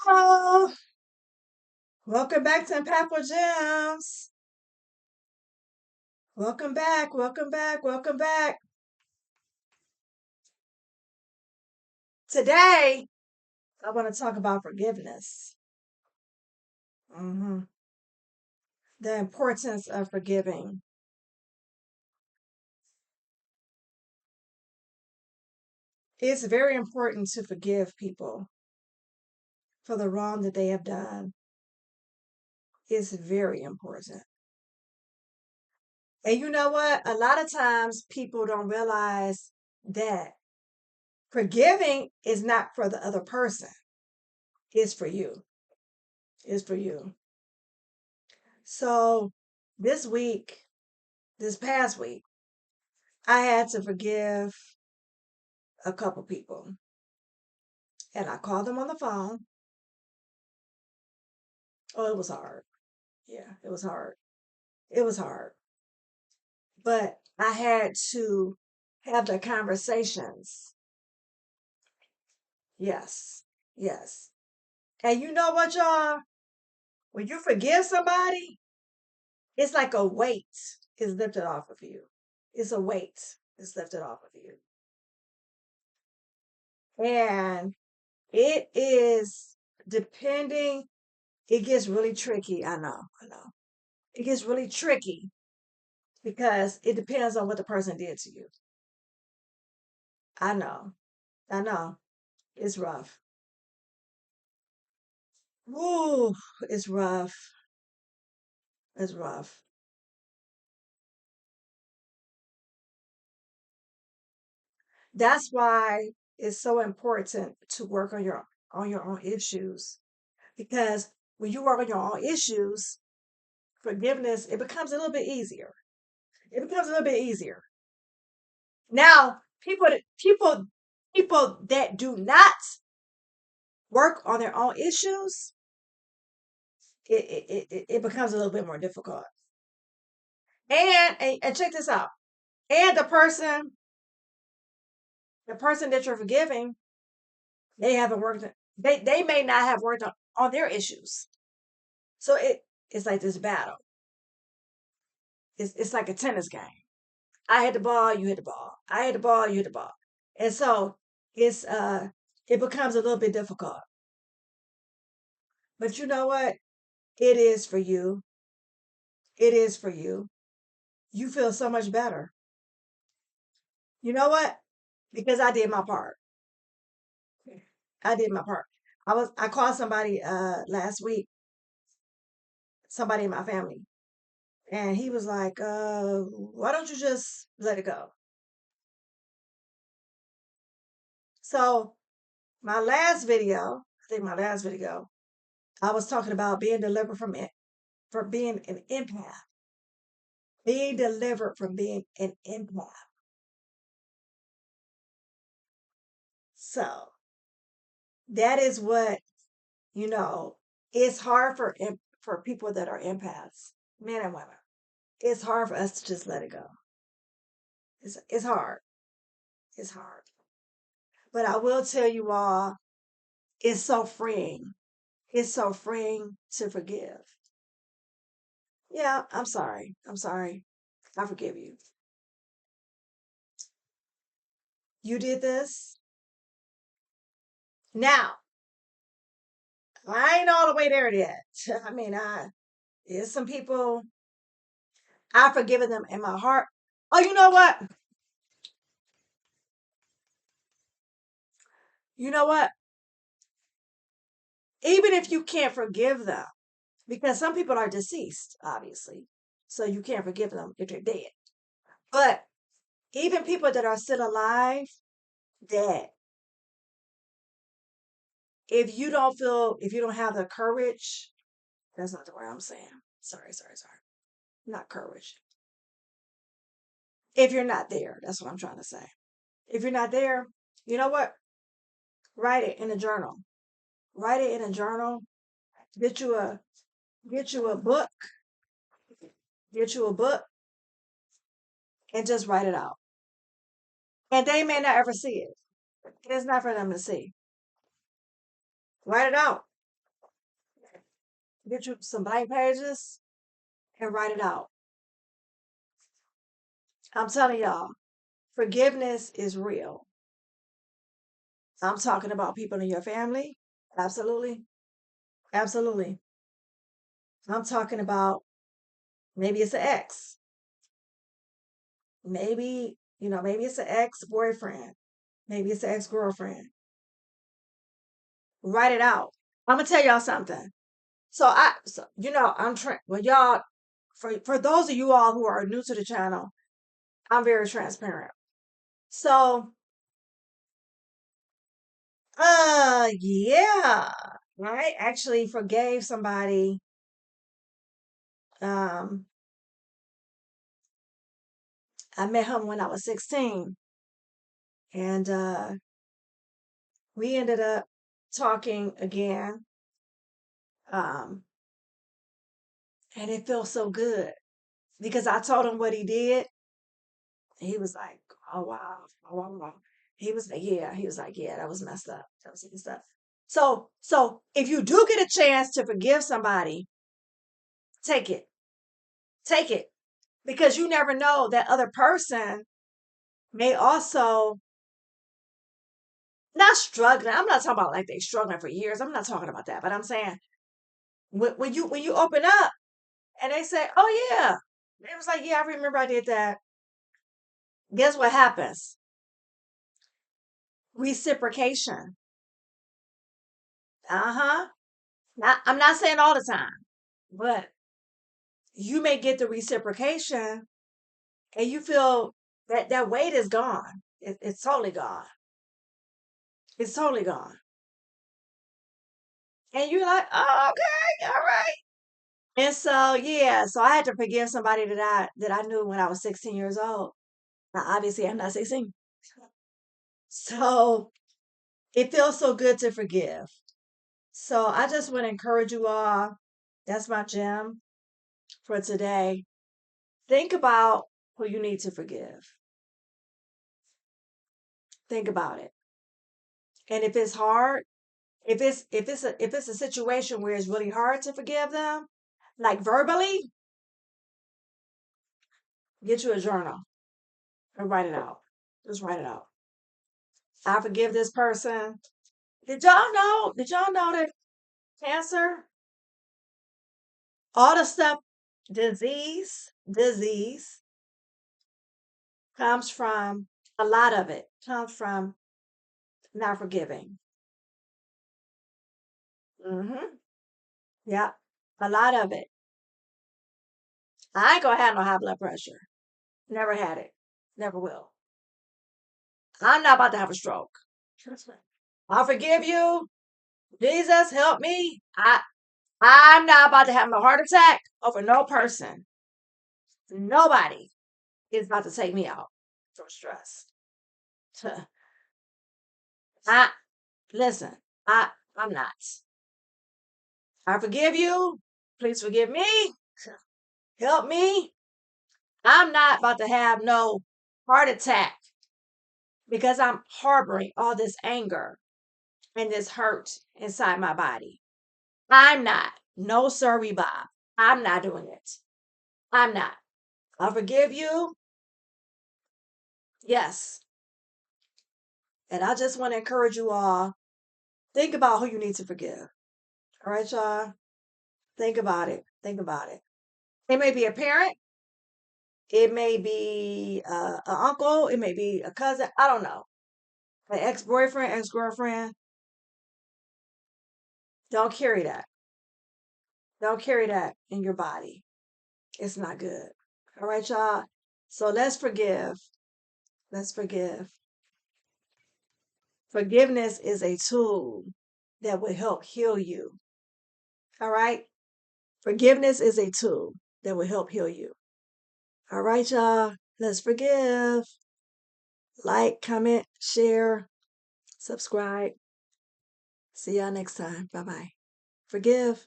Hello, welcome back to Impactful Gems. Welcome back, welcome back, welcome back. Today, I want to talk about forgiveness. hmm The importance of forgiving. It's very important to forgive people for the wrong that they have done. It's very important. And you know what? A lot of times people don't realize that forgiving is not for the other person, it's for you. It's for you. So this week, this past week, I had to forgive a couple people. And I called them on the phone. Oh, it was hard. Yeah, it was hard. It was hard. But I had to have the conversations. Yes. Yes. And you know what, y'all? When you forgive somebody, it's like a weight is lifted off of you. It's a weight is lifted off of you. And it is depending, it gets really tricky. I know. It gets really tricky because it depends on what the person did to you. I know. I know. It's rough. Ooh, it's rough. It's rough. That's why it's so important to work on your own issues. Because when you work on your own issues, forgiveness, it becomes a little bit easier. It becomes a little bit easier. Now, people that do not work on their own issues, it becomes a little bit more difficult. And check this out. And the person that you're forgiving, they haven't worked. They may not have worked on their issues. So it's like this battle. It's like a tennis game. I hit the ball, you hit the ball. I hit the ball, you hit the ball. And so it's it becomes a little bit difficult. But you know what? It is for you. It is for you. You feel so much better. You know what? Because I did my part. I did my part. I called somebody last week, somebody in my family, and he was like, why don't you just let it go? So my last video, I think my last video, I was talking about being delivered from it, for being an empath, being delivered from being an empath. So that is what, you know, it's hard for people that are empaths, men and women. It's hard for us to just let it go. It's hard. It's hard. But I will tell you all, it's so freeing. It's so freeing to forgive. Yeah, I'm sorry. I'm sorry. I forgive you. You did this. Now, I ain't all the way there yet. I mean, there's some people I've forgiven them in my heart. Oh, you know what? You know what? Even if you can't forgive them, because some people are deceased, obviously, so you can't forgive them if they're dead. But even people that are still alive, that if you don't have the courage, that's not the word I'm saying. Sorry. Not courage. If you're not there, that's what I'm trying to say. If you're not there, you know what? Write it in a journal. Write it in a journal. Get you a get you a book. Get you a book and just write it out. And they may not ever see it. It's not for them to see. Write it out. Get you some blank pages and write it out. I'm telling y'all, forgiveness is real. I'm talking about people in your family. Absolutely. Absolutely. I'm talking about maybe it's an ex. Maybe it's an ex boyfriend. Maybe it's an ex girlfriend. Write it out. I'm gonna tell y'all something. I'm trying. Well, y'all, for those of you all who are new to the channel, I'm very transparent. So, yeah, I actually forgave somebody. Um, I met him when I was 16, and we ended up talking again. Um, and it felt so good because I told him what he did. And he was like, "Oh wow, oh wow, wow." He was like, "Yeah." He was like, "Yeah, that was messed up. That was messed up." So if you do get a chance to forgive somebody, take it, take it, because you never know that other person may also not struggling. I'm not talking about like they struggling for years. I'm not talking about that. But I'm saying when you open up and they say, "Oh yeah," they was like, "Yeah, I remember I did that." Guess what happens? Reciprocation. Uh-huh. I'm not saying all the time, but you may get the reciprocation and you feel that that weight is gone. It's totally gone. It's totally gone. And you're like, oh, okay, all right. And so yeah, so I had to forgive somebody that I knew when I was 16 years old. Now obviously I'm not 16. So it feels so good to forgive. So I just want to encourage you all. That's my gem for today. Think about who you need to forgive. Think about it. And if it's hard, if it's a situation where it's really hard to forgive them, like verbally, get you a journal and write it out. Just write it out. I forgive this person. Did y'all know that cancer, all the stuff, disease comes from, a lot of it comes from not forgiving. Mm-hmm. Yeah. A lot of it. I ain't gonna have no high blood pressure. Never had it. Never will. I'm not about to have a stroke. I forgive you. Jesus, help me. I'm not about to have no heart attack over no person. Nobody is about to take me out from stress. I listen. I'm not. I forgive you. Please forgive me. Help me. I'm not about to have no heart attack because I'm harboring all this anger and this hurt inside my body. I'm not. No, sorry, Bob. I'm not doing it. I'm not. I forgive you. Yes. And I just want to encourage you all. Think about who you need to forgive. All right, y'all. Think about it. Think about it. It may be a parent. It may be an uncle. It may be a cousin. I don't know. An ex-boyfriend, ex-girlfriend. Don't carry that. Don't carry that in your body. It's not good. All right, y'all. So let's forgive. Let's forgive. Forgiveness is a tool that will help heal you. All right? Forgiveness is a tool that will help heal you. All right, y'all. Let's forgive. Like, comment, share, subscribe. See y'all next time. Bye bye. Forgive.